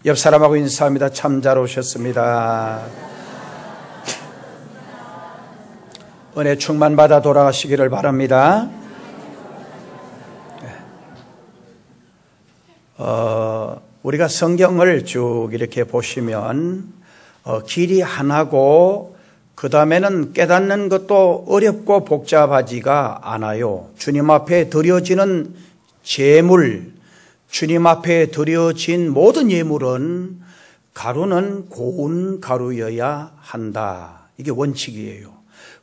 옆 사람하고 인사합니다. 참 잘 오셨습니다. 은혜 충만받아 돌아가시기를 바랍니다. 우리가 성경을 쭉 이렇게 보시면 길이 하나고 그 다음에는 깨닫는 것도 어렵고 복잡하지가 않아요. 주님 앞에 드려지는 제물, 주님 앞에 드려진 모든 예물은 가루는 고운 가루여야 한다. 이게 원칙이에요.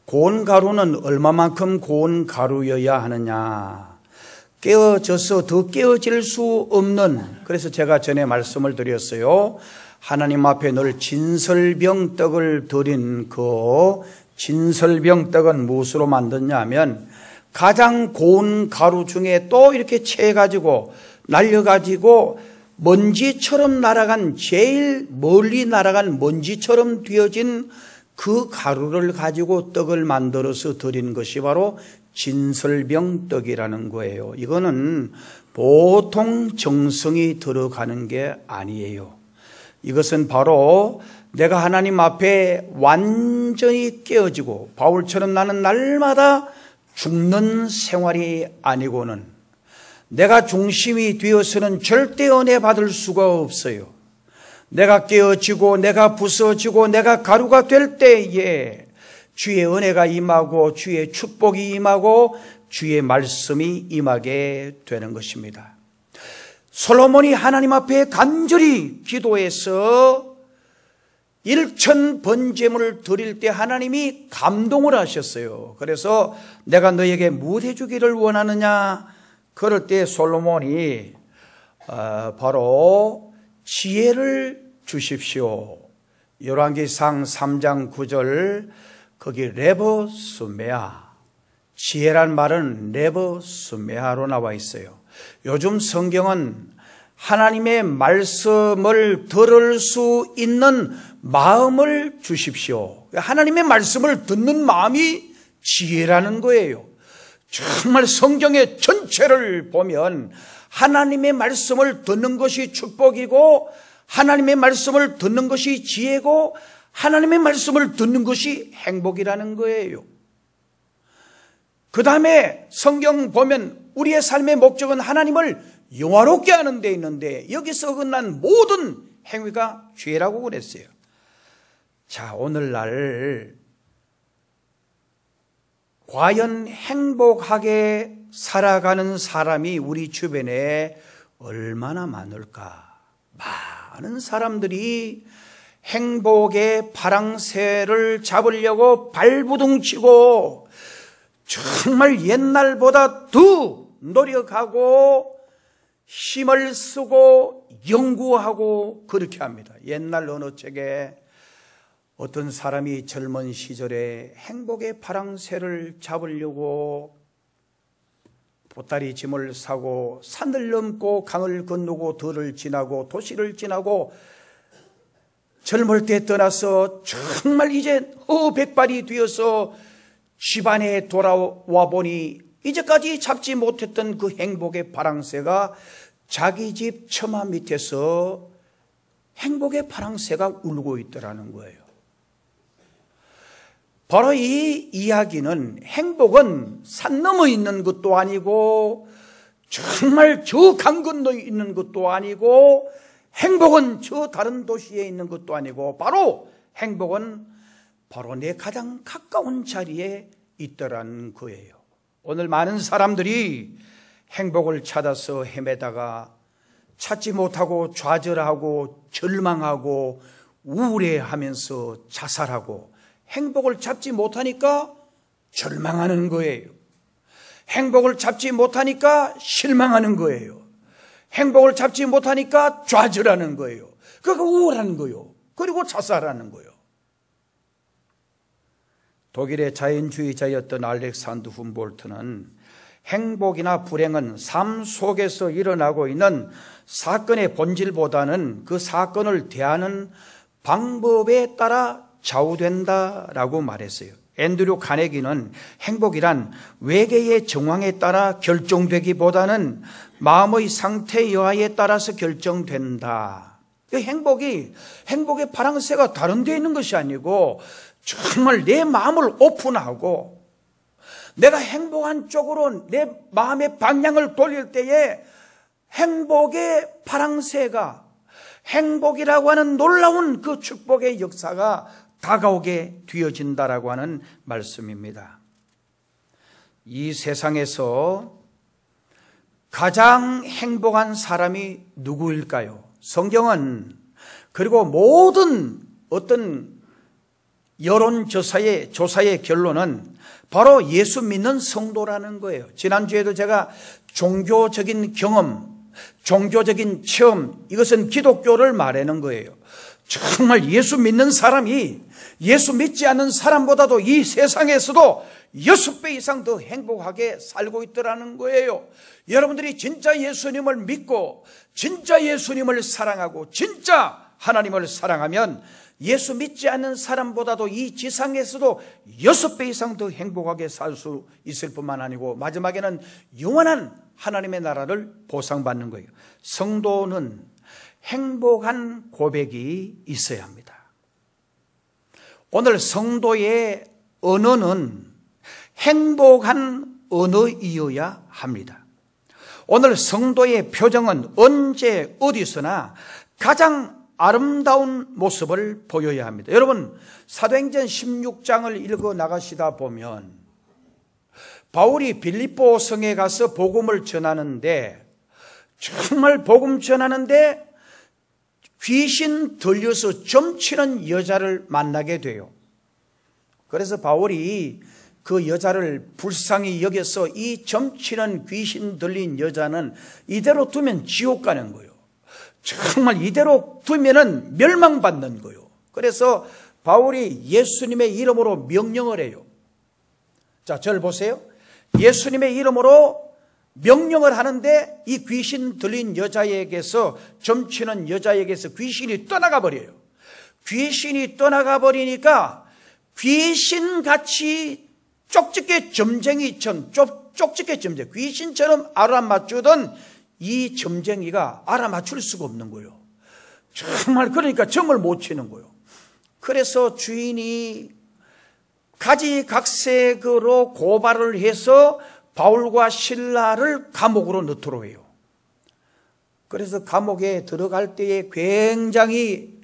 고운 가루는 얼마만큼 고운 가루여야 하느냐. 깨어져서 더 깨어질 수 없는, 그래서 제가 전에 말씀을 드렸어요. 하나님 앞에 늘 진설병 떡을 드린 그 진설병 떡은 무엇으로 만드냐 하면 가장 고운 가루 중에 또 이렇게 채가지고 날려가지고 먼지처럼 날아간, 제일 멀리 날아간 먼지처럼 되어진 그 가루를 가지고 떡을 만들어서 드린 것이 바로 진설병 떡이라는 거예요. 이거는 보통 정성이 들어가는 게 아니에요. 이것은 바로 내가 하나님 앞에 완전히 깨어지고 바울처럼 나는 날마다 죽는 생활이 아니고는 내가 중심이 되어서는 절대 은혜 받을 수가 없어요. 내가 깨어지고 내가 부서지고 내가 가루가 될 때에 주의 은혜가 임하고 주의 축복이 임하고 주의 말씀이 임하게 되는 것입니다. 솔로몬이 하나님 앞에 간절히 기도해서 1천 번제물을 드릴 때 하나님이 감동을 하셨어요. 그래서 내가 너에게 무엇 해주기를 원하느냐? 그럴 때 솔로몬이 바로 지혜를 주십시오. 열왕기상 3장 9절 거기 레버스메아, 지혜란 말은 레버스메아로 나와 있어요. 요즘 성경은 하나님의 말씀을 들을 수 있는 마음을 주십시오. 하나님의 말씀을 듣는 마음이 지혜라는 거예요. 정말 성경의 전체를 보면 하나님의 말씀을 듣는 것이 축복이고 하나님의 말씀을 듣는 것이 지혜고 하나님의 말씀을 듣는 것이 행복이라는 거예요. 그 다음에 성경 보면 우리의 삶의 목적은 하나님을 영화롭게 하는 데 있는데 여기서 어긋난 모든 행위가 죄라고 그랬어요. 자, 오늘날 과연 행복하게 살아가는 사람이 우리 주변에 얼마나 많을까? 많은 사람들이 행복의 파랑새를 잡으려고 발부둥치고 정말 옛날보다 더 노력하고 힘을 쓰고 연구하고 그렇게 합니다. 옛날 어느 책에 어떤 사람이 젊은 시절에 행복의 파랑새를 잡으려고 보따리 짐을 사고 산을 넘고 강을 건너고 들을 지나고 도시를 지나고 젊을 때 떠나서 정말 이제 백발이 되어서 집안에 돌아와 보니 이제까지 잡지 못했던 그 행복의 파랑새가 자기 집 처마 밑에서 행복의 파랑새가 울고 있더라는 거예요. 바로 이 이야기는 행복은 산 넘어 있는 것도 아니고 정말 저 강 건너 있는 것도 아니고 행복은 저 다른 도시에 있는 것도 아니고 바로 행복은 바로 내 가장 가까운 자리에 있더라는 거예요. 오늘 많은 사람들이 행복을 찾아서 헤매다가 찾지 못하고 좌절하고 절망하고 우울해하면서 자살하고 행복을 잡지 못하니까 절망하는 거예요. 행복을 잡지 못하니까 실망하는 거예요. 행복을 잡지 못하니까 좌절하는 거예요. 그러니까 우울한 거예요. 그리고 자살하는 거예요. 독일의 자연주의자였던 알렉산더 훔볼트는 행복이나 불행은 삶 속에서 일어나고 있는 사건의 본질보다는 그 사건을 대하는 방법에 따라 좌우된다라고 말했어요. 앤드류 카네기는 행복이란 외계의 정황에 따라 결정되기보다는 마음의 상태 여하에 따라서 결정된다. 행복의 파랑새가 다른 데 있는 것이 아니고 정말 내 마음을 오픈하고 내가 행복한 쪽으로 내 마음의 방향을 돌릴 때에 행복의 파랑새가, 행복이라고 하는 놀라운 그 축복의 역사가 다가오게 되어진다라고 하는 말씀입니다. 이 세상에서 가장 행복한 사람이 누구일까요? 성경은, 그리고 모든 어떤 여론조사의 결론은 바로 예수 믿는 성도라는 거예요. 지난주에도 제가 종교적인 경험, 종교적인 체험, 이것은 기독교를 말하는 거예요. 정말 예수 믿는 사람이 예수 믿지 않는 사람보다도 이 세상에서도 6배 이상 더 행복하게 살고 있더라는 거예요. 여러분들이 진짜 예수님을 믿고 진짜 예수님을 사랑하고 진짜 하나님을 사랑하면 예수 믿지 않는 사람보다도 이 지상에서도 6배 이상 더 행복하게 살 수 있을 뿐만 아니고 마지막에는 영원한 하나님의 나라를 보상받는 거예요. 성도는 행복한 고백이 있어야 합니다. 오늘 성도의 언어는 행복한 언어이어야 합니다. 오늘 성도의 표정은 언제 어디서나 가장 아름다운 모습을 보여야 합니다. 여러분, 사도행전 16장을 읽어 나가시다 보면 바울이 빌립보 성에 가서 복음을 전하는데, 정말 복음 전하는데 귀신 들려서 점치는 여자를 만나게 돼요. 그래서 바울이 그 여자를 불쌍히 여겨서 이 점치는 귀신 들린 여자는 이대로 두면 지옥 가는 거예요. 정말 이대로 두면은 멸망받는 거예요. 그래서 바울이 예수님의 이름으로 명령을 해요. 자, 저를 보세요. 예수님의 이름으로 명령을 하는데 이 귀신 들린 여자에게서, 점치는 여자에게서 귀신이 떠나가 버려요. 귀신이 떠나가 버리니까 귀신같이 쪽집게 점쟁이처럼, 귀신처럼 알아맞추던 이 점쟁이가 알아맞출 수가 없는 거예요. 정말, 그러니까 점을 못 치는 거예요. 그래서 주인이 가지각색으로 고발을 해서 바울과 실라를 감옥으로 넣도록 해요. 그래서 감옥에 들어갈 때에 굉장히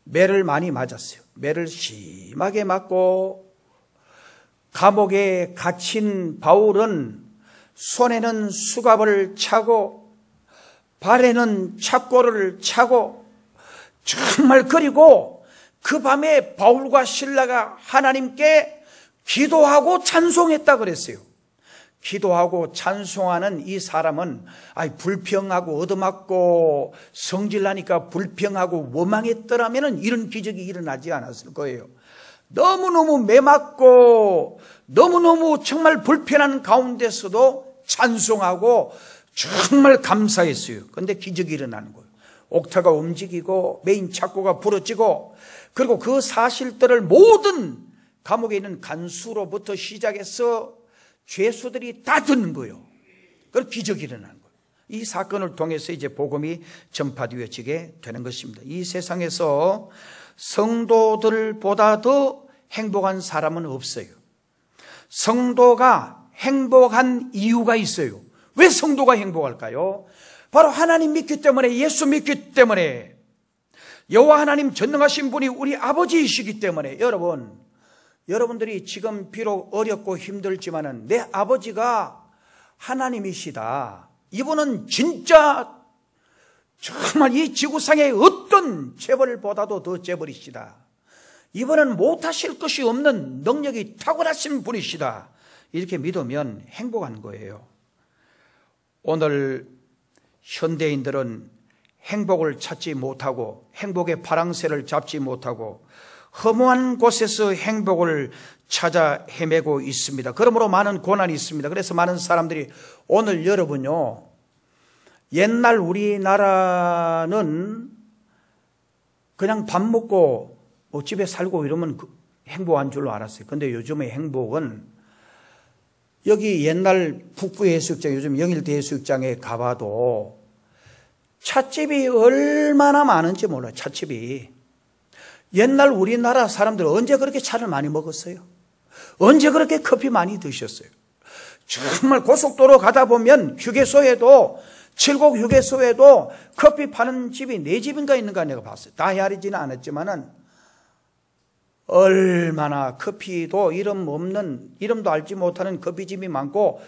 매를 많이 맞았어요. 매를 심하게 맞고, 감옥에 갇힌 바울은 손에는 수갑을 차고 발에는 착고를 차고, 정말, 그리고 그 밤에 바울과 실라가 하나님께 기도하고 찬송했다 그랬어요. 기도하고 찬송하는 이 사람은 불평하고 얻어맞고 성질나니까 불평하고 원망했더라면 이런 기적이 일어나지 않았을 거예요. 너무너무 매맞고 너무너무 정말 불편한 가운데서도 찬송하고 정말 감사했어요. 그런데 기적이 일어나는 거예요. 옥타가 움직이고 메인 착고가 부러지고, 그리고 그 사실들을 모든 감옥에 있는 간수로부터 시작해서 죄수들이 다 듣는 거예요. 그리고 기적이 일어나는 거예요. 이 사건을 통해서 이제 복음이 전파되어지게 되는 것입니다. 이 세상에서 성도들보다 더 행복한 사람은 없어요. 성도가 행복한 이유가 있어요. 왜 성도가 행복할까요? 바로 하나님 믿기 때문에, 예수 믿기 때문에, 여호와 하나님 전능하신 분이 우리 아버지이시기 때문에. 여러분들이 지금 비록 어렵고 힘들지만은 내 아버지가 하나님이시다. 이분은 진짜 정말 이 지구상의 어떤 재벌보다도 더 재벌이시다. 이분은 못하실 것이 없는 능력이 탁월하신 분이시다. 이렇게 믿으면 행복한 거예요. 오늘 현대인들은 행복을 찾지 못하고 행복의 파랑새를 잡지 못하고 허무한 곳에서 행복을 찾아 헤매고 있습니다. 그러므로 많은 고난이 있습니다. 그래서 많은 사람들이, 오늘 여러분요, 옛날 우리나라는 그냥 밥 먹고 집에 살고 이러면 행복한 줄로 알았어요. 근데 요즘의 행복은, 여기 옛날 북부해수욕장, 요즘 영일대 해수욕장에 가봐도 찻집이 얼마나 많은지 몰라요. 찻집이. 옛날 우리나라 사람들 언제 그렇게 차를 많이 먹었어요? 언제 그렇게 커피 많이 드셨어요? 정말 고속도로 가다 보면 휴게소에도, 칠곡 휴게소에도 커피 파는 집이 4집인가 있는가 내가 봤어요. 다 헤아리지는 않았지만은 얼마나 커피도 이름도 알지 못하는 커피집이 많고,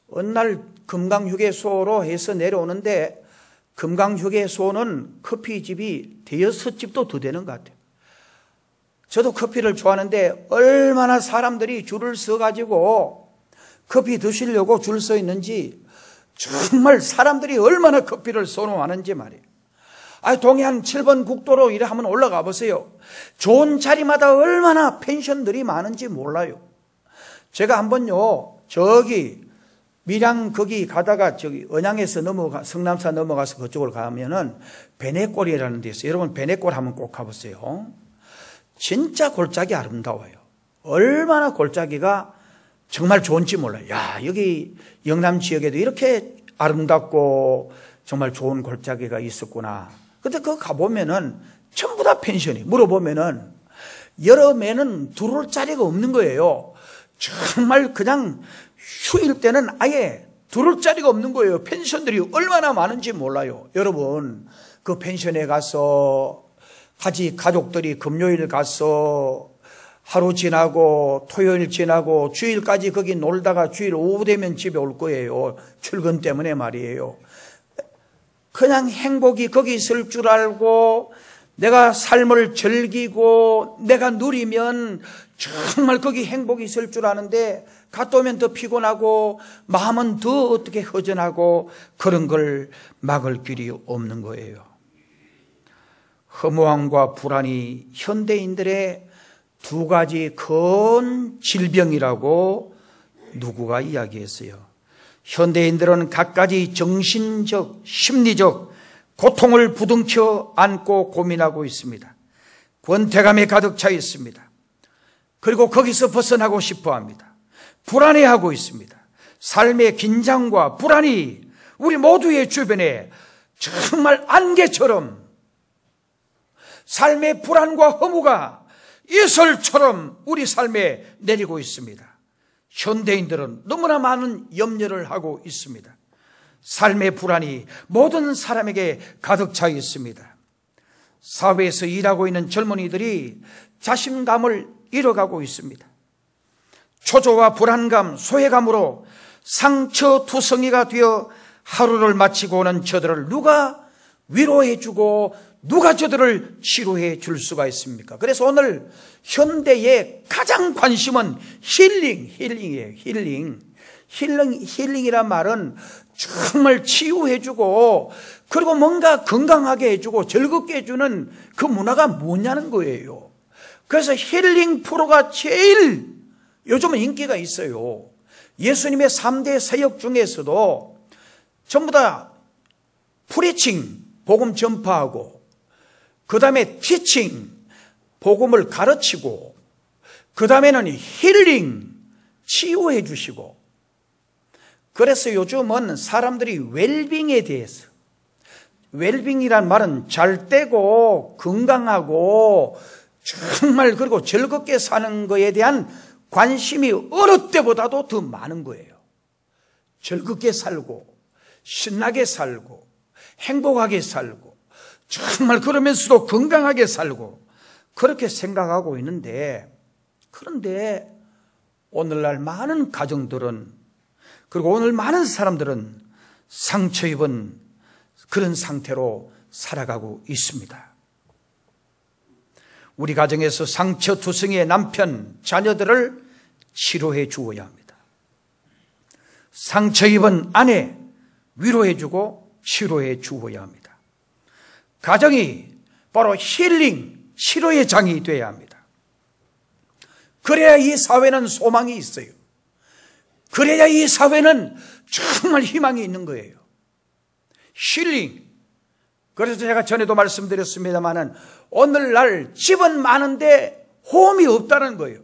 어느 날 금강휴게소로 해서 내려오는데 금강휴게소는 커피집이 5집도 더 되는 것 같아요. 저도 커피를 좋아하는데 얼마나 사람들이 줄을 서가지고 커피 드시려고 줄 서 있는지, 정말 사람들이 얼마나 커피를 선호하는지 말이에요. 동해안 7번 국도로 이래 한번 올라가 보세요. 좋은 자리마다 얼마나 펜션들이 많은지 몰라요. 제가 한번요, 저기 밀양 거기 가다가 저기 언양에서 성남사 넘어가서 그쪽으로 가면은 베네골이라는 데 있어요. 여러분 베네골 한번 꼭 가보세요. 진짜 골짜기 아름다워요. 얼마나 골짜기가 정말 좋은지 몰라요. 야, 여기 영남 지역에도 이렇게 아름답고 정말 좋은 골짜기가 있었구나. 근데 그거 가보면은 전부 다 펜션이, 물어보면은 여름에는 들어올 자리가 없는 거예요. 정말 그냥 휴일 때는 아예 들어올 자리가 없는 거예요. 펜션들이 얼마나 많은지 몰라요. 여러분, 그 펜션에 가서 가족들이 금요일 가서 하루 지나고 토요일 지나고 주일까지 거기 놀다가 주일 오후 되면 집에 올 거예요. 출근 때문에 말이에요. 그냥 행복이 거기 있을 줄 알고 내가 삶을 즐기고 내가 누리면 정말 거기 행복이 있을 줄 아는데 갔다 오면 더 피곤하고 마음은 더 어떻게 허전하고 그런 걸 막을 길이 없는 거예요. 허무함과 불안이 현대인들의 2가지 큰 질병이라고 누구가 이야기했어요. 현대인들은 갖가지 정신적, 심리적 고통을 부둥켜 안고 고민하고 있습니다. 권태감에 가득 차 있습니다. 그리고 거기서 벗어나고 싶어 합니다. 불안해하고 있습니다. 삶의 긴장과 불안이 우리 모두의 주변에 정말 안개처럼, 삶의 불안과 허무가 이슬처럼 우리 삶에 내리고 있습니다. 현대인들은 너무나 많은 염려를 하고 있습니다. 삶의 불안이 모든 사람에게 가득 차 있습니다. 사회에서 일하고 있는 젊은이들이 자신감을 잃어가고 있습니다. 초조와 불안감, 소외감으로 상처투성이가 되어 하루를 마치고 오는 저들을 누가 위로해주고 누가 저들을 치료해 줄 수가 있습니까? 그래서 오늘 현대의 가장 관심은 힐링이에요. 힐링이란 말은 정말 치유해주고 그리고 뭔가 건강하게 해주고 즐겁게 해주는 그 문화가 뭐냐는 거예요. 그래서 힐링 프로가 제일 요즘은 인기가 있어요. 예수님의 3대 사역 중에서도 전부 다 프리칭, 복음 전파하고, 그 다음에 티칭, 복음을 가르치고, 그 다음에는 힐링, 치유해 주시고. 그래서 요즘은 사람들이 웰빙에 대해서, 웰빙이란 말은 잘 되고 건강하고 정말 그리고 즐겁게 사는 것에 대한 관심이 어느 때보다도 더 많은 거예요. 즐겁게 살고 신나게 살고 행복하게 살고 정말 그러면서도 건강하게 살고 그렇게 생각하고 있는데, 그런데 오늘날 많은 가정들은, 그리고 오늘 많은 사람들은 상처 입은 그런 상태로 살아가고 있습니다. 우리 가정에서 상처투성이의 남편, 자녀들을 치료해 주어야 합니다. 상처 입은 아내 위로해 주고 치료해 주어야 합니다. 가정이 바로 힐링, 치료의 장이 되어야 합니다. 그래야 이 사회는 소망이 있어요. 그래야 이 사회는 정말 희망이 있는 거예요. 힐링. 그래서 제가 전에도 말씀드렸습니다마는 오늘날 집은 많은데 홈이 없다는 거예요.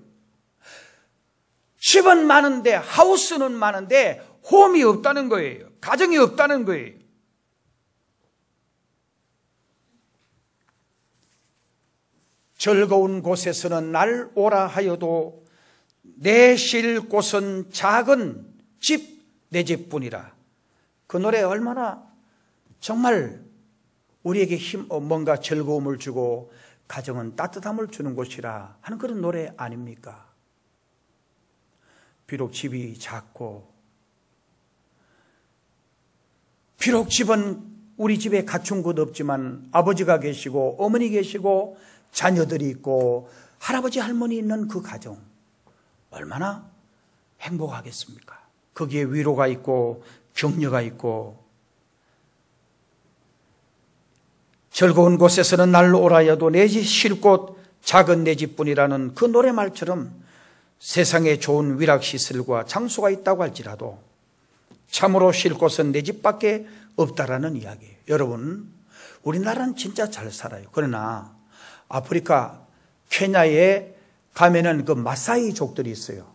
집은 많은데, 하우스는 많은데 홈이 없다는 거예요. 가정이 없다는 거예요. 즐거운 곳에서는 날 오라 하여도 내 쉴 곳은 작은 집 내 집뿐이라. 그 노래 얼마나 정말 우리에게 뭔가 즐거움을 주고 가정은 따뜻함을 주는 곳이라 하는 그런 노래 아닙니까? 비록 집이 작고, 비록 집은 우리 집에 갖춘 것 없지만 아버지가 계시고 어머니 계시고 자녀들이 있고 할아버지 할머니 있는 그 가정 얼마나 행복하겠습니까? 거기에 위로가 있고 격려가 있고, 즐거운 곳에서는 날로 오라여도 내 집 쉴 곳 작은 내 집뿐이라는 그 노래말처럼 세상에 좋은 위락시설과 장소가 있다고 할지라도 참으로 쉴 곳은 내 집밖에 없다라는 이야기예요. 여러분, 우리나라는 진짜 잘 살아요. 그러나 아프리카 케냐에 가면은 그 마사이족들이 있어요.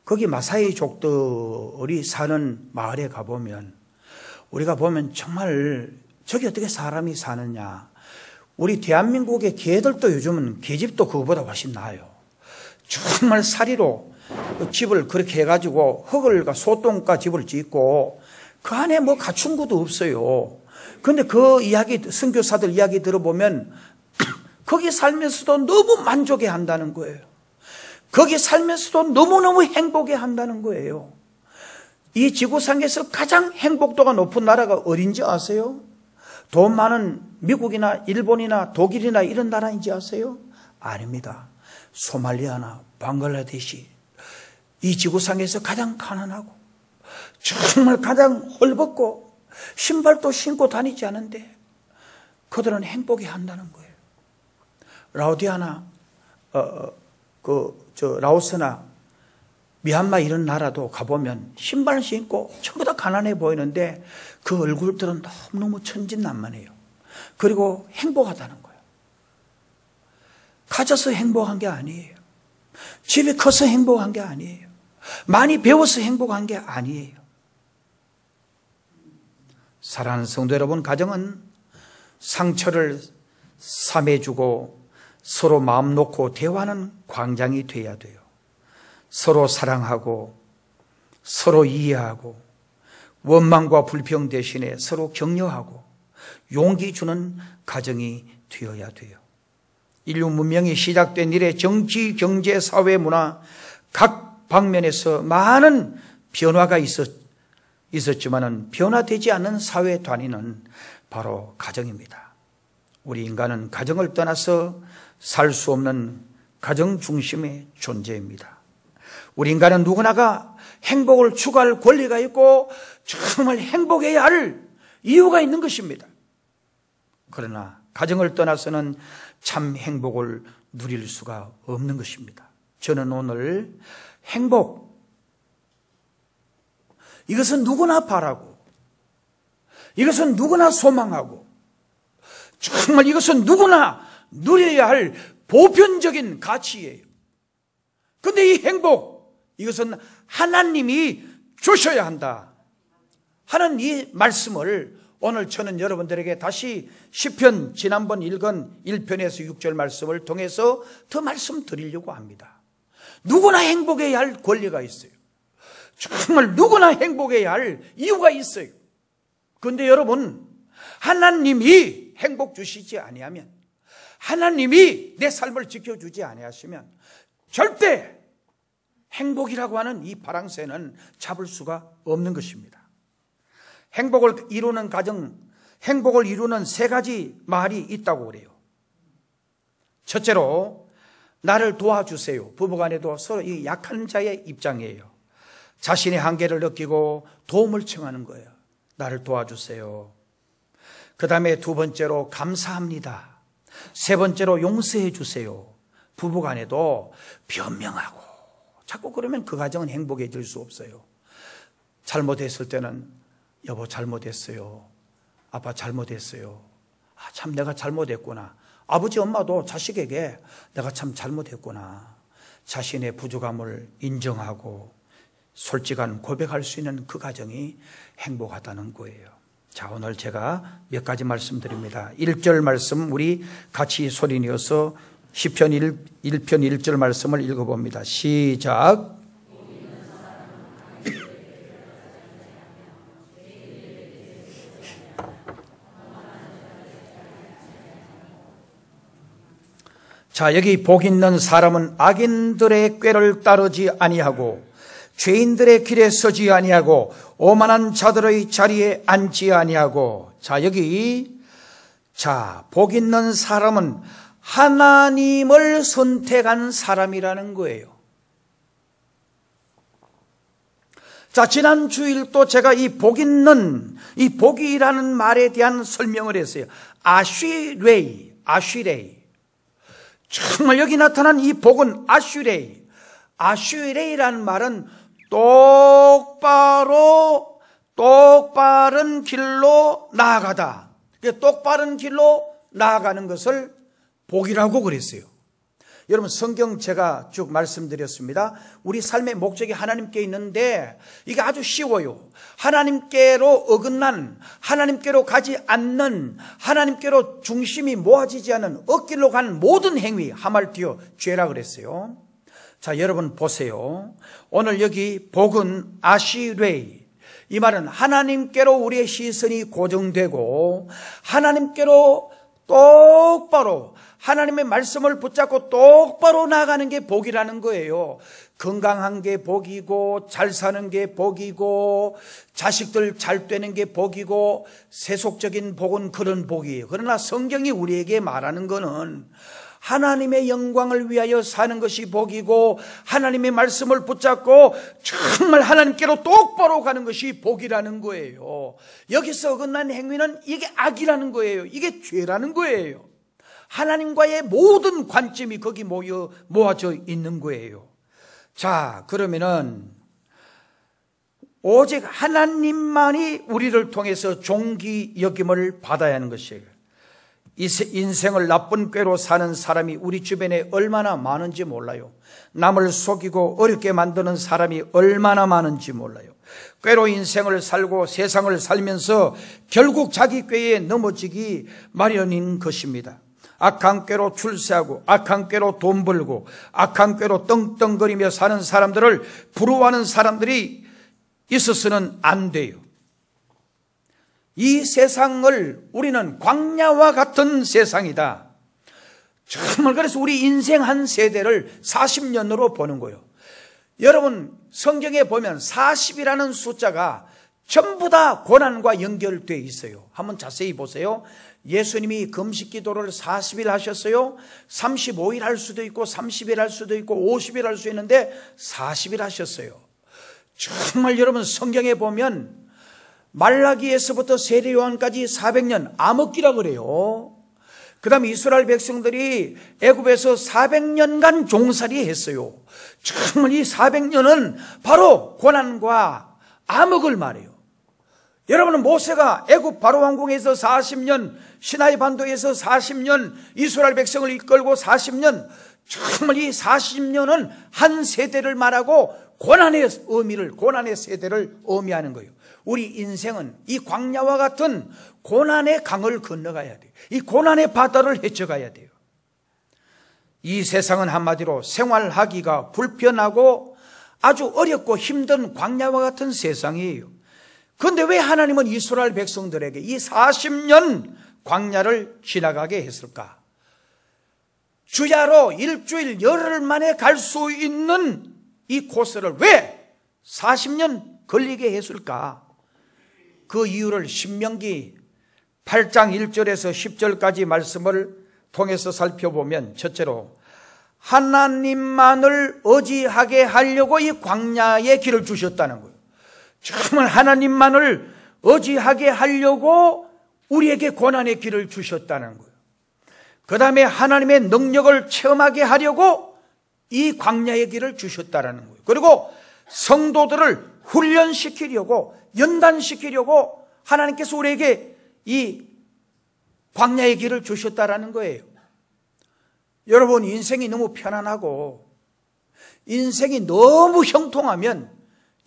거기 마사이족들이 사는 마을에 가보면 우리가 보면 정말 저기 어떻게 사람이 사느냐. 우리 대한민국의 개들도 요즘은 개집도 그거보다 훨씬 나아요. 정말 사리로 집을 그렇게 해가지고 흙을과 소똥과 집을 짓고 그 안에 뭐 갖춘 것도 없어요. 그런데 그 이야기, 선교사들 이야기 들어보면 거기 살면서도 너무 만족해 한다는 거예요. 거기 살면서도 너무너무 행복해 한다는 거예요. 이 지구상에서 가장 행복도가 높은 나라가 어딘지 아세요? 돈 많은 미국이나 일본이나 독일이나 이런 나라인지 아세요? 아닙니다. 소말리아나 방글라데시, 이 지구상에서 가장 가난하고 정말 가장 헐벗고 신발도 신고 다니지 않은데 그들은 행복해 한다는 거예요. 라오디아나 라오스나 미얀마 이런 나라도 가보면 신발 신고 전부 다 가난해 보이는데 그 얼굴들은 너무너무 천진난만해요. 그리고 행복하다는 거예요. 가져서 행복한 게 아니에요. 집이 커서 행복한 게 아니에요. 많이 배워서 행복한 게 아니에요. 사랑하는 성도 여러분, 가정은 상처를 삼해주고 서로 마음 놓고 대화하는 광장이 돼야 돼요. 서로 사랑하고 서로 이해하고 원망과 불평 대신에 서로 격려하고 용기 주는 가정이 되어야 돼요. 인류 문명이 시작된 이래 정치, 경제, 사회, 문화 각 방면에서 많은 변화가 있었지만은 변화되지 않는 사회 단위는 바로 가정입니다. 우리 인간은 가정을 떠나서 살 수 없는 가정 중심의 존재입니다. 우리 인간은 누구나가 행복을 추구할 권리가 있고 정말 행복해야 할 이유가 있는 것입니다. 그러나 가정을 떠나서는 참 행복을 누릴 수가 없는 것입니다. 저는 오늘 행복, 이것은 누구나 바라고, 이것은 누구나 소망하고, 정말 이것은 누구나 누려야 할 보편적인 가치예요. 그런데 이 행복, 이것은 하나님이 주셔야 한다 하는 이 말씀을 오늘 저는 여러분들에게 다시 시편 지난번 읽은 1편에서 6절 말씀을 통해서 더 말씀드리려고 합니다. 누구나 행복해야 할 권리가 있어요. 정말 누구나 행복해야 할 이유가 있어요. 그런데 여러분, 하나님이 행복 주시지 아니하면, 하나님이 내 삶을 지켜주지 아니하시면 절대 행복이라고 하는 이 파랑새는 잡을 수가 없는 것입니다. 행복을 이루는 가정, 행복을 이루는 세 가지 말이 있다고 그래요. 첫째로, 나를 도와주세요. 부부간에도 서로 이 약한 자의 입장이에요. 자신의 한계를 느끼고 도움을 청하는 거예요. 나를 도와주세요. 그 다음에 두 번째로, 감사합니다. 세 번째로, 용서해 주세요. 부부간에도 변명하고, 자꾸 그러면 그 가정은 행복해질 수 없어요. 잘못했을 때는 여보 잘못했어요. 아빠 잘못했어요. 참 내가 잘못했구나. 아버지 엄마도 자식에게 내가 참 잘못했구나. 자신의 부족함을 인정하고 솔직한 고백할 수 있는 그 가정이 행복하다는 거예요. 자, 오늘 제가 몇 가지 말씀드립니다. 1절 말씀 우리 같이 소리내어서 시편 1편 1절 말씀을 읽어봅니다. 시작. 자, 여기 복 있는 사람은 악인들의 꾀를 따르지 아니하고 죄인들의 길에 서지 아니하고 오만한 자들의 자리에 앉지 아니하고. 자, 여기 복 있는 사람은 하나님을 선택한 사람이라는 거예요. 자, 지난 주일도 제가 이 복 있는, 이 복이라는 말에 대한 설명을 했어요. 아쉬레이. 정말 여기 나타난 이 복은 아쉬레이. 아쉬레이라는 말은 똑바른 길로 나아가다. 똑바른 길로 나아가는 것을 복이라고 그랬어요. 여러분, 성경 제가 쭉 말씀드렸습니다. 우리 삶의 목적이 하나님께 있는데 이게 아주 쉬워요. 하나님께로 어긋난, 하나님께로 가지 않는, 하나님께로 중심이 모아지지 않는 억길로 가는 모든 행위, 하말티어 죄라 그랬어요. 자, 여러분 보세요. 오늘 여기 복은 아시레이. 이 말은 하나님께로 우리의 시선이 고정되고 하나님께로 똑바로 하나님의 말씀을 붙잡고 똑바로 나가는 게 복이라는 거예요. 건강한 게 복이고 잘 사는 게 복이고 자식들 잘 되는 게 복이고 세속적인 복은 그런 복이에요. 그러나 성경이 우리에게 말하는 거는 하나님의 영광을 위하여 사는 것이 복이고 하나님의 말씀을 붙잡고 정말 하나님께로 똑바로 가는 것이 복이라는 거예요. 여기서 어긋난 행위는 이게 악이라는 거예요. 이게 죄라는 거예요. 하나님과의 모든 관점이 거기 모아져 있는 거예요. 자, 그러면은 오직 하나님만이 우리를 통해서 존귀 여김을 받아야 하는 것이에요. 이 인생을 나쁜 꾀로 사는 사람이 우리 주변에 얼마나 많은지 몰라요. 남을 속이고 어렵게 만드는 사람이 얼마나 많은지 몰라요. 꾀로 인생을 살고 세상을 살면서 결국 자기 꾀에 넘어지기 마련인 것입니다. 악한 꾀로 출세하고 악한 꾀로 돈 벌고 악한 꾀로 떵떵거리며 사는 사람들을 부러워하는 사람들이 있어서는 안 돼요. 이 세상을 우리는 광야와 같은 세상이다. 정말 그래서 우리 인생 한 세대를 40년으로 보는 거예요. 여러분, 성경에 보면 40이라는 숫자가 전부 다 고난과 연결되어 있어요. 한번 자세히 보세요. 예수님이 금식 기도를 40일 하셨어요. 35일 할 수도 있고 30일 할 수도 있고 50일 할 수 있는데 40일 하셨어요. 정말 여러분, 성경에 보면 말라기에서부터 세례 요한까지 400년 암흑기라 그래요. 그 다음에 이스라엘 백성들이 애굽에서 400년간 종살이 했어요. 정말 이 400년은 바로 고난과 암흑을 말해요. 여러분은 모세가 애굽 바로 왕궁에서 40년, 시나이 반도에서 40년, 이스라엘 백성을 이끌고 40년, 정말 이 40년은 한 세대를 말하고 고난의 의미를, 고난의 세대를 의미하는 거예요. 우리 인생은 이 광야와 같은 고난의 강을 건너가야 돼요. 이 고난의 바다를 헤쳐가야 돼요. 이 세상은 한마디로 생활하기가 불편하고 아주 어렵고 힘든 광야와 같은 세상이에요. 그런데 왜 하나님은 이스라엘 백성들에게 이 40년 광야를 지나가게 했을까? 주야로 일주일 열흘 만에 갈 수 있는 이 코스를 왜 40년 걸리게 했을까? 그 이유를 신명기 8장 1절에서 10절까지 말씀을 통해서 살펴보면, 첫째로 하나님만을 의지하게 하려고 이 광야의 길을 주셨다는 거예요. 정말 하나님만을 의지하게 하려고 우리에게 고난의 길을 주셨다는 거예요. 그 다음에 하나님의 능력을 체험하게 하려고 이 광야의 길을 주셨다는 거예요. 그리고 성도들을 훈련시키려고, 연단시키려고 하나님께서 우리에게 이 광야의 길을 주셨다는 거예요. 여러분, 인생이 너무 편안하고 인생이 너무 형통하면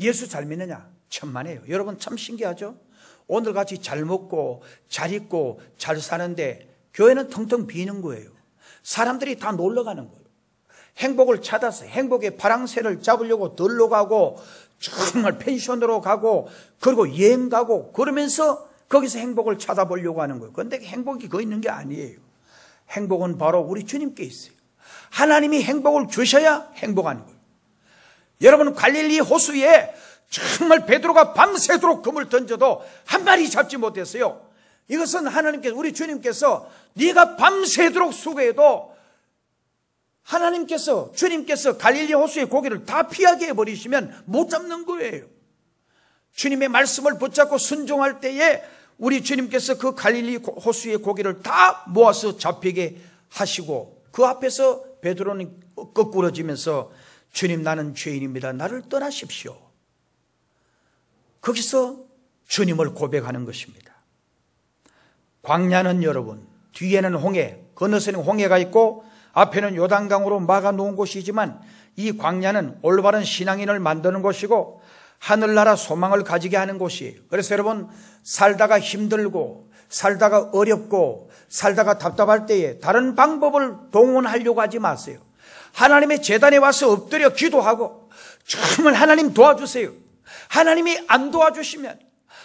예수 잘 믿느냐? 천만에요. 여러분, 참 신기하죠? 오늘같이 잘 먹고 잘 입고 잘 사는데 교회는 텅텅 비는 거예요. 사람들이 다 놀러 가는 거예요. 행복을 찾아서 행복의 바랑새를 잡으려고 놀러 가고 정말 펜션으로 가고 그리고 여행 가고 그러면서 거기서 행복을 찾아보려고 하는 거예요. 그런데 행복이 거기 있는 게 아니에요. 행복은 바로 우리 주님께 있어요. 하나님이 행복을 주셔야 행복한 거예요. 여러분, 갈릴리 호수에 정말 베드로가 밤새도록 금을 던져도 한 마리 잡지 못했어요. 이것은 하나님께서, 우리 주님께서 네가 밤새도록 수고해도 하나님께서, 주님께서 갈릴리 호수의 고기를 다 피하게 해버리시면 못 잡는 거예요. 주님의 말씀을 붙잡고 순종할 때에 우리 주님께서 그 갈릴리 호수의 고기를 다 모아서 잡히게 하시고 그 앞에서 베드로는 거꾸러지면서 주님, 나는 죄인입니다. 나를 떠나십시오. 거기서 주님을 고백하는 것입니다. 광야는 여러분, 뒤에는 홍해, 건너서는 홍해가 있고 앞에는 요단강으로 막아놓은 곳이지만 이 광야는 올바른 신앙인을 만드는 곳이고 하늘나라 소망을 가지게 하는 곳이에요. 그래서 여러분, 살다가 힘들고 살다가 어렵고 살다가 답답할 때에 다른 방법을 동원하려고 하지 마세요. 하나님의 제단에 와서 엎드려 기도하고 정말 하나님 도와주세요. 하나님이 안 도와주시면,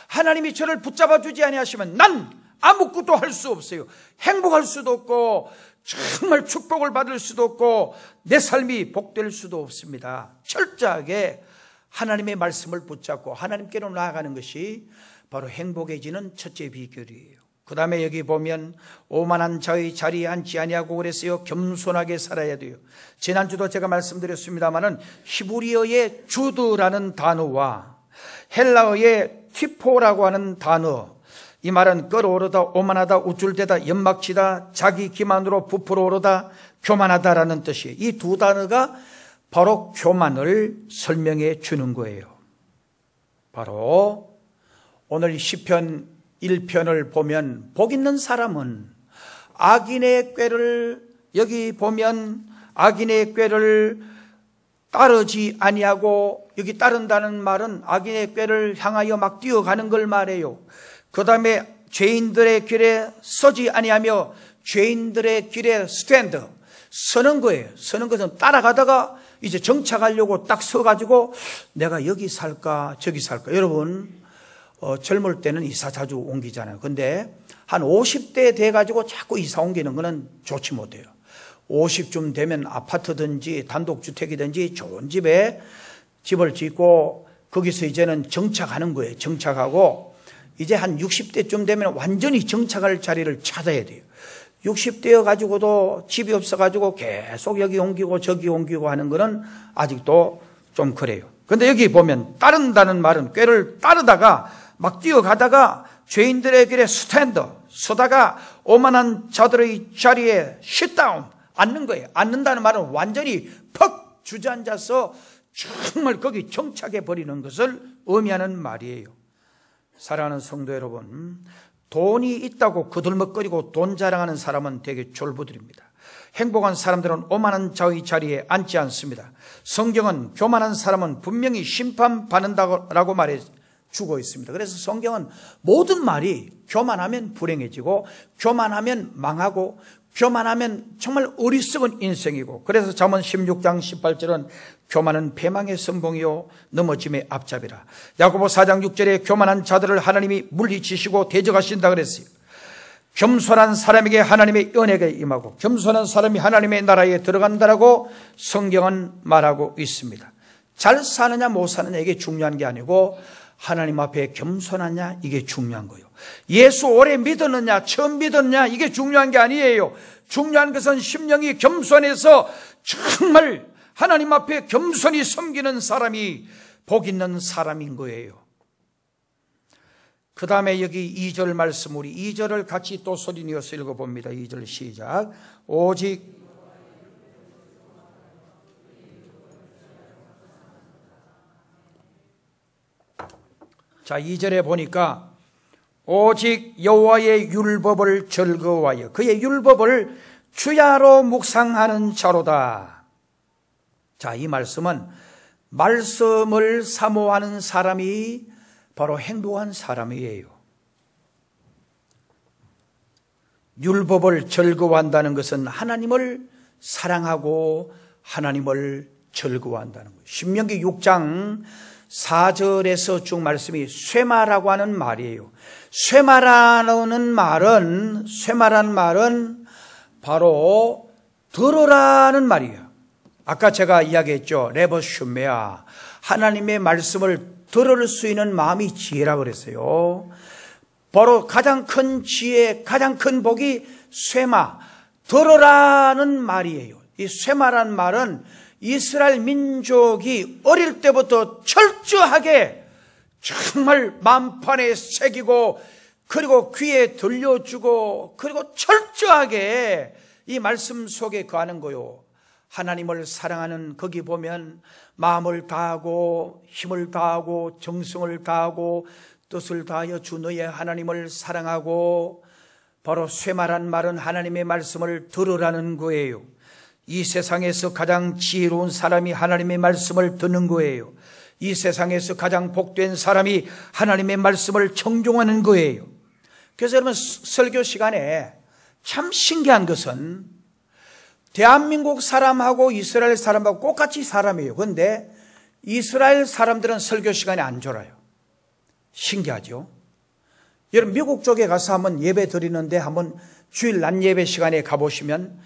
하나님이 저를 붙잡아 주지 아니하시면 난 아무것도 할 수 없어요. 행복할 수도 없고 정말 축복을 받을 수도 없고 내 삶이 복될 수도 없습니다. 철저하게 하나님의 말씀을 붙잡고 하나님께로 나아가는 것이 바로 행복해지는 첫째 비결이에요. 그 다음에 여기 보면 오만한 자의 자리에 앉지 아니하고 그랬어요. 겸손하게 살아야 돼요. 지난주도 제가 말씀드렸습니다마는 히브리어의 주드라는 단어와 헬라어의 티포라고 하는 단어, 이 말은 끌어오르다, 오만하다, 우쭐대다, 연막치다, 자기 기만으로 부풀어 오르다, 교만하다라는 뜻이에요. 이 두 단어가 바로 교만을 설명해 주는 거예요. 바로 오늘 시편 1편을 보면 복 있는 사람은 악인의 꾀를, 여기 보면 악인의 꾀를 따르지 아니하고, 여기 따른다는 말은 악인의 꾀를 향하여 막 뛰어가는 걸 말해요. 그 다음에 죄인들의 길에 서지 아니하며 죄인들의 길에 스탠드, 서는 거예요. 서는 것은 따라가다가 이제 정착하려고 딱 서가지고 내가 여기 살까 저기 살까. 여러분, 젊을 때는 이사 자주 옮기잖아요. 근데 한 50대 돼가지고 자꾸 이사 옮기는 거는 좋지 못해요. 50쯤 되면 아파트든지 단독주택이든지 좋은 집에 집을 짓고 거기서 이제는 정착하는 거예요. 정착하고 이제 한 60대쯤 되면 완전히 정착할 자리를 찾아야 돼요. 60대여 가지고도 집이 없어 가지고 계속 여기 옮기고 저기 옮기고 하는 거는 아직도 좀 그래요. 근데 여기 보면 따른다는 말은 꾀를 따르다가 막 뛰어가다가 죄인들의 길에 스탠드, 서다가 오만한 자들의 자리에 쉿다운, 앉는 거예요. 앉는다는 말은 완전히 퍽 주저앉아서 정말 거기 정착해 버리는 것을 의미하는 말이에요. 사랑하는 성도 여러분, 돈이 있다고 거들먹거리고 돈 자랑하는 사람은 되게 졸부들입니다. 행복한 사람들은 오만한 자의 자리에 앉지 않습니다. 성경은 교만한 사람은 분명히 심판받는다고 말해주고 있습니다. 그래서 성경은 모든 말이 교만하면 불행해지고 교만하면 망하고 교만하면 정말 어리석은 인생이고, 그래서 잠언 16장 18절은 교만은 패망의 선봉이요 넘어짐의 앞잡이라. 야고보 4장 6절에 교만한 자들을 하나님이 물리치시고 대적하신다 그랬어요. 겸손한 사람에게 하나님의 은혜가 임하고 겸손한 사람이 하나님의 나라에 들어간다라고 성경은 말하고 있습니다. 잘 사느냐 못 사느냐 이게 중요한 게 아니고 하나님 앞에 겸손하냐 이게 중요한 거예요. 예수 오래 믿었느냐 처음 믿었느냐 이게 중요한 게 아니에요. 중요한 것은 심령이 겸손해서 정말 하나님 앞에 겸손히 섬기는 사람이 복 있는 사람인 거예요. 그 다음에 여기 2절 말씀, 우리 2절을 같이 또 소리내어서 읽어봅니다. 2절 시작. 오직 자, 2절에 보니까 오직 여호와의 율법을 즐거워하여 그의 율법을 주야로 묵상하는 자로다. 자, 이 말씀은 말씀을 사모하는 사람이 바로 행복한 사람이에요. 율법을 즐거워한다는 것은 하나님을 사랑하고 하나님을 즐거워한다는 거예요. 신명기 6장 4절에서 쭉 말씀이 쇠마라고 하는 말이에요. 쇠마라는 말은 바로 들으라는 말이에요. 아까 제가 이야기했죠. 레버슈메아, 하나님의 말씀을 들을 수 있는 마음이 지혜라고 그랬어요. 바로 가장 큰 지혜, 가장 큰 복이 쇠마, 들으라는 말이에요. 이 쇠마라는 말은 이스라엘 민족이 어릴 때부터 철저하게 정말 만판에 새기고, 그리고 귀에 들려주고, 그리고 철저하게 이 말씀 속에 거하는 거요. 하나님을 사랑하는, 거기 보면 마음을 다하고 힘을 다하고 정성을 다하고 뜻을 다하여 주 너의 하나님을 사랑하고, 바로 쇠마란 말은 하나님의 말씀을 들으라는 거예요. 이 세상에서 가장 지혜로운 사람이 하나님의 말씀을 듣는 거예요. 이 세상에서 가장 복된 사람이 하나님의 말씀을 청종하는 거예요. 그래서 여러분, 설교 시간에 참 신기한 것은 대한민국 사람하고 이스라엘 사람하고 똑같이 사람이에요. 그런데 이스라엘 사람들은 설교 시간에 안 졸아요. 신기하죠? 여러분, 미국 쪽에 가서 한번 예배 드리는데 한번 주일 낮 예배 시간에 가보시면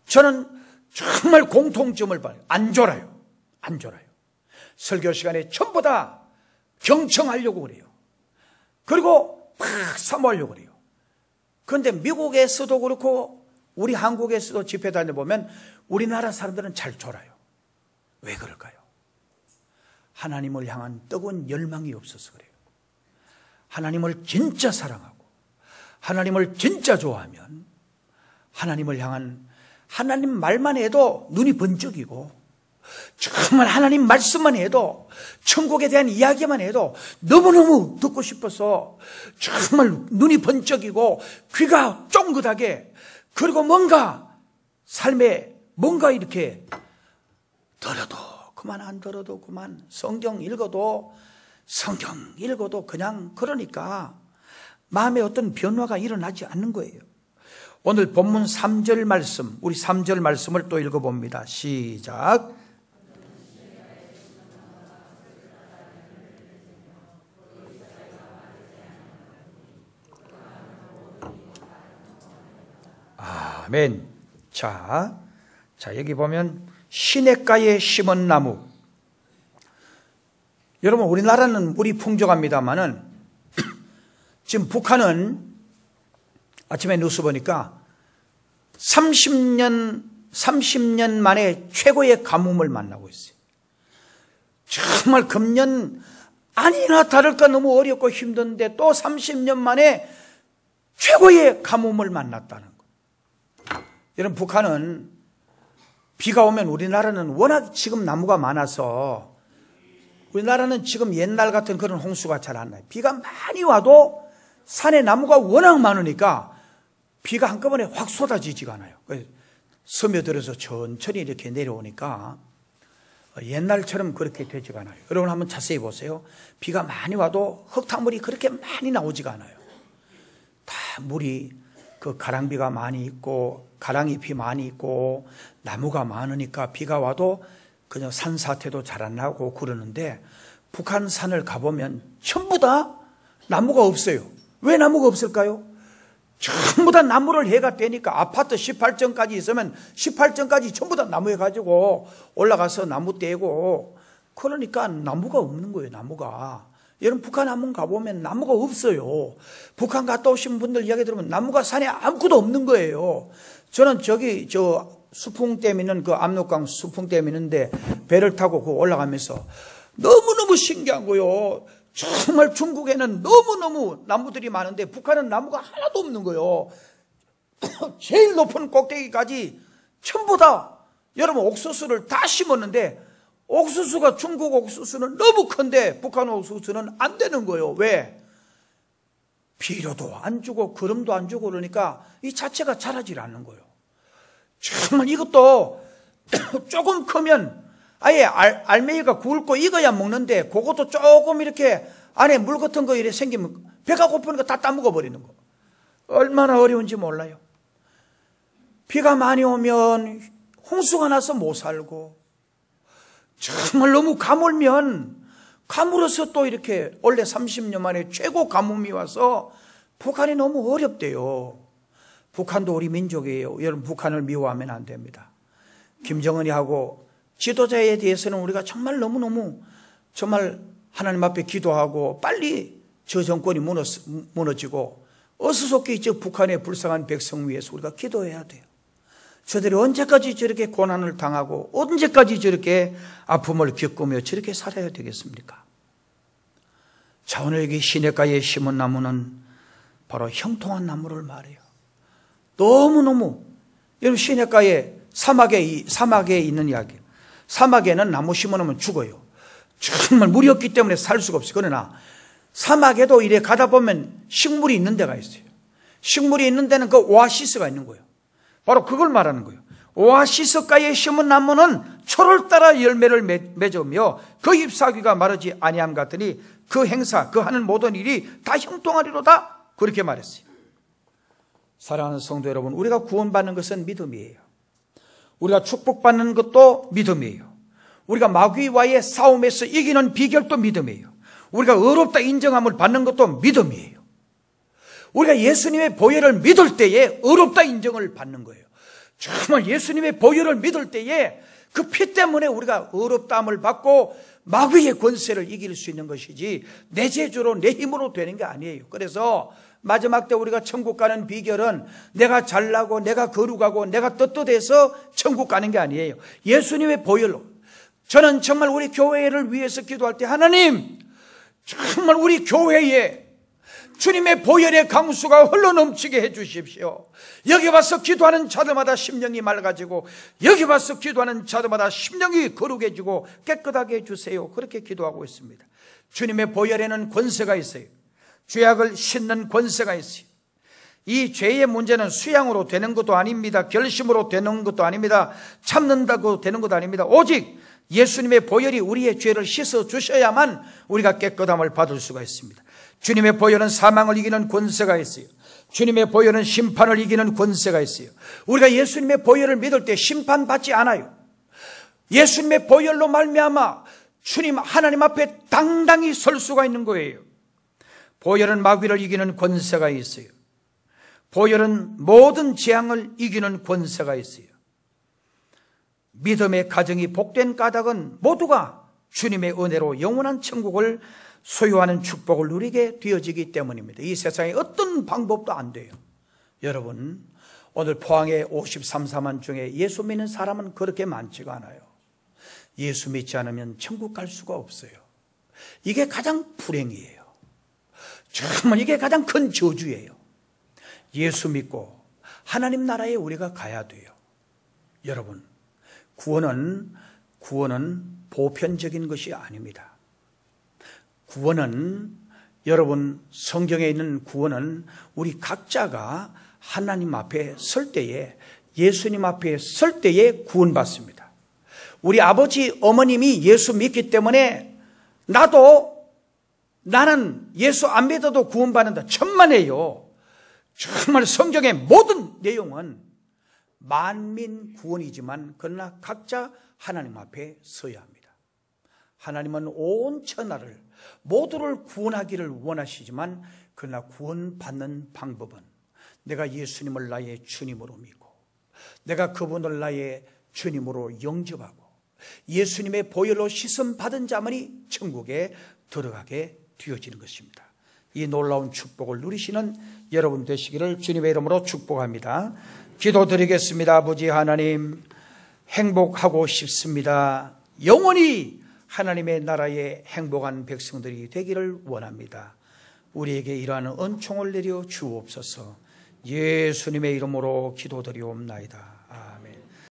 저는 정말 공통점을 봐요. 안 졸아요. 안 졸아요. 설교 시간에 전부 다 경청하려고 그래요. 그리고 막 사모하려고 그래요. 그런데 미국에서도 그렇고 우리 한국에서도 집회 다녀보면 우리나라 사람들은 잘 졸아요. 왜 그럴까요? 하나님을 향한 뜨거운 열망이 없어서 그래요. 하나님을 진짜 사랑하고 하나님을 진짜 좋아하면 하나님을 향한, 하나님 말만 해도 눈이 번쩍이고, 정말 하나님 말씀만 해도, 천국에 대한 이야기만 해도 너무너무 듣고 싶어서 정말 눈이 번쩍이고 귀가 쫑긋하게, 그리고 뭔가 삶에 뭔가 이렇게 들어도 그만, 안 들어도 그만, 성경 읽어도 그냥 그러니까 마음에 어떤 변화가 일어나지 않는 거예요. 오늘 본문 3절 말씀, 우리 3절 말씀을 또 읽어봅니다. 시작. 아멘. 자, 여기 보면 시냇가에 심은 나무. 여러분, 우리나라는 물이 풍족합니다만은 지금 북한은 아침에 뉴스 보니까 30년 만에 최고의 가뭄을 만나고 있어요. 정말 금년 아니나 다를까 너무 어렵고 힘든데 또 30년 만에 최고의 가뭄을 만났다는 거. 여러분, 북한은 비가 오면, 우리나라는 워낙 지금 나무가 많아서 우리나라는 지금 옛날 같은 그런 홍수가 잘 안 나요. 비가 많이 와도 산에 나무가 워낙 많으니까 비가 한꺼번에 확 쏟아지지가 않아요. 스며들어서 천천히 이렇게 내려오니까 옛날처럼 그렇게 되지가 않아요. 여러분 한번 자세히 보세요. 비가 많이 와도 흙탕물이 그렇게 많이 나오지가 않아요. 다 물이, 그 가랑비가 많이 있고 가랑잎이 많이 있고 나무가 많으니까 비가 와도 그냥 산사태도 잘 안 나고 그러는데, 북한 산을 가보면 전부 다 나무가 없어요. 왜 나무가 없을까요? 전부 다 나무를 해가 되니까. 아파트 18층까지 있으면 18층까지 전부 다 나무 해가지고 올라가서 나무 떼고, 그러니까 나무가 없는 거예요. 나무가. 여러분, 북한 한번 가보면 나무가 없어요. 북한 갔다 오신 분들 이야기 들으면 나무가 산에 아무것도 없는 거예요. 저는 수풍댐 있는, 그 압록강 수풍댐 있는데 배를 타고 그 올라가면서 너무너무 신기한 거요. 정말 중국에는 너무너무 나무들이 많은데 북한은 나무가 하나도 없는 거예요. 제일 높은 꼭대기까지 전부 다, 여러분, 옥수수를 다 심었는데 옥수수가, 중국 옥수수는 너무 큰데 북한 옥수수는 안 되는 거예요. 왜? 비료도 안 주고 거름도 안 주고 그러니까 이 자체가 자라질 않는 거예요. 정말 이것도 조금 크면 아예 알맹이가 굵고 익어야 먹는데, 그것도 조금 이렇게 안에 물 같은 거 이렇게 생기면 배가 고프니까 다 따먹어 버리는 거. 얼마나 어려운지 몰라요. 비가 많이 오면 홍수가 나서 못 살고, 정말 너무 가물면 가물어서 또 이렇게 원래 30년 만에 최고 가뭄이 와서 북한이 너무 어렵대요. 북한도 우리 민족이에요. 여러분, 북한을 미워하면 안 됩니다. 김정은이 하고 지도자에 대해서는 우리가 정말 너무너무 정말 하나님 앞에 기도하고 빨리 저 정권이 무너지고 어수선히 저 북한의 불쌍한 백성 위해서 우리가 기도해야 돼요. 저들이 언제까지 저렇게 고난을 당하고 언제까지 저렇게 아픔을 겪으며 저렇게 살아야 되겠습니까? 자, 오늘 여기 시냇가에 심은 나무는 바로 형통한 나무를 말해요. 너무너무, 여러분, 시냇가에 사막에 있는 이야기예요. 사막에는 나무 심어놓으면 죽어요. 정말 물이 없기 때문에 살 수가 없어요. 그러나 사막에도 이래 가다 보면 식물이 있는 데가 있어요. 식물이 있는 데는 그 오아시스가 있는 거예요. 바로 그걸 말하는 거예요. 오아시스가에 심은 나무는 초를 따라 열매를 맺으며 그 잎사귀가 마르지 아니함 같으니 그 행사, 그 하는 모든 일이 다 형통하리로다. 그렇게 말했어요. 사랑하는 성도 여러분, 우리가 구원받는 것은 믿음이에요. 우리가 축복받는 것도 믿음이에요. 우리가 마귀와의 싸움에서 이기는 비결도 믿음이에요. 우리가 의롭다 인정함을 받는 것도 믿음이에요. 우리가 예수님의 보혈을 믿을 때에 의롭다 인정을 받는 거예요. 정말 예수님의 보혈을 믿을 때에 그 피 때문에 우리가 의롭다함을 받고 마귀의 권세를 이길 수 있는 것이지 내 재주로 내 힘으로 되는 게 아니에요. 그래서 마지막 때 우리가 천국 가는 비결은 내가 잘나고 내가 거룩하고 내가 떳떳해서 천국 가는 게 아니에요. 예수님의 보혈로. 저는 정말 우리 교회를 위해서 기도할 때 하나님, 정말 우리 교회에 주님의 보혈의 강수가 흘러넘치게 해 주십시오. 여기 와서 기도하는 자들마다 심령이 맑아지고 여기 와서 기도하는 자들마다 심령이 거룩해지고 깨끗하게 해 주세요. 그렇게 기도하고 있습니다. 주님의 보혈에는 권세가 있어요. 죄악을 씻는 권세가 있어요. 이 죄의 문제는 수양으로 되는 것도 아닙니다. 결심으로 되는 것도 아닙니다. 참는다고 되는 것도 아닙니다. 오직 예수님의 보혈이 우리의 죄를 씻어 주셔야만 우리가 깨끗함을 받을 수가 있습니다. 주님의 보혈은 사망을 이기는 권세가 있어요. 주님의 보혈은 심판을 이기는 권세가 있어요. 우리가 예수님의 보혈을 믿을 때 심판받지 않아요. 예수님의 보혈로 말미암아 주님 하나님 앞에 당당히 설 수가 있는 거예요. 보혈은 마귀를 이기는 권세가 있어요. 보혈은 모든 재앙을 이기는 권세가 있어요. 믿음의 가정이 복된 까닭은 모두가 주님의 은혜로 영원한 천국을 소유하는 축복을 누리게 되어지기 때문입니다. 이 세상에 어떤 방법도 안 돼요. 여러분, 오늘 포항에 53사만 중에 예수 믿는 사람은 그렇게 많지가 않아요. 예수 믿지 않으면 천국 갈 수가 없어요. 이게 가장 불행이에요. 정말 이게 가장 큰 저주예요. 예수 믿고 하나님 나라에 우리가 가야 돼요. 여러분, 구원은 보편적인 것이 아닙니다. 구원은, 여러분, 성경에 있는 구원은 우리 각자가 하나님 앞에 설 때에, 예수님 앞에 설 때에 구원받습니다. 우리 아버지 어머님이 예수 믿기 때문에 나는 예수 안 믿어도 구원받는다. 천만에요. 정말 성경의 모든 내용은 만민 구원이지만 그러나 각자 하나님 앞에 서야 합니다. 하나님은 온 천하를 모두를 구원하기를 원하시지만 그러나 구원받는 방법은 내가 예수님을 나의 주님으로 믿고 내가 그분을 나의 주님으로 영접하고 예수님의 보혈로 씻음 받은 자만이 천국에 들어가게 되어지는 것입니다. 이 놀라운 축복을 누리시는 여러분 되시기를 주님의 이름으로 축복합니다. 기도드리겠습니다. 아버지 하나님, 행복하고 싶습니다. 영원히 하나님의 나라의 행복한 백성들이 되기를 원합니다. 우리에게 이러한 은총을 내려 주옵소서. 예수님의 이름으로 기도드리옵나이다.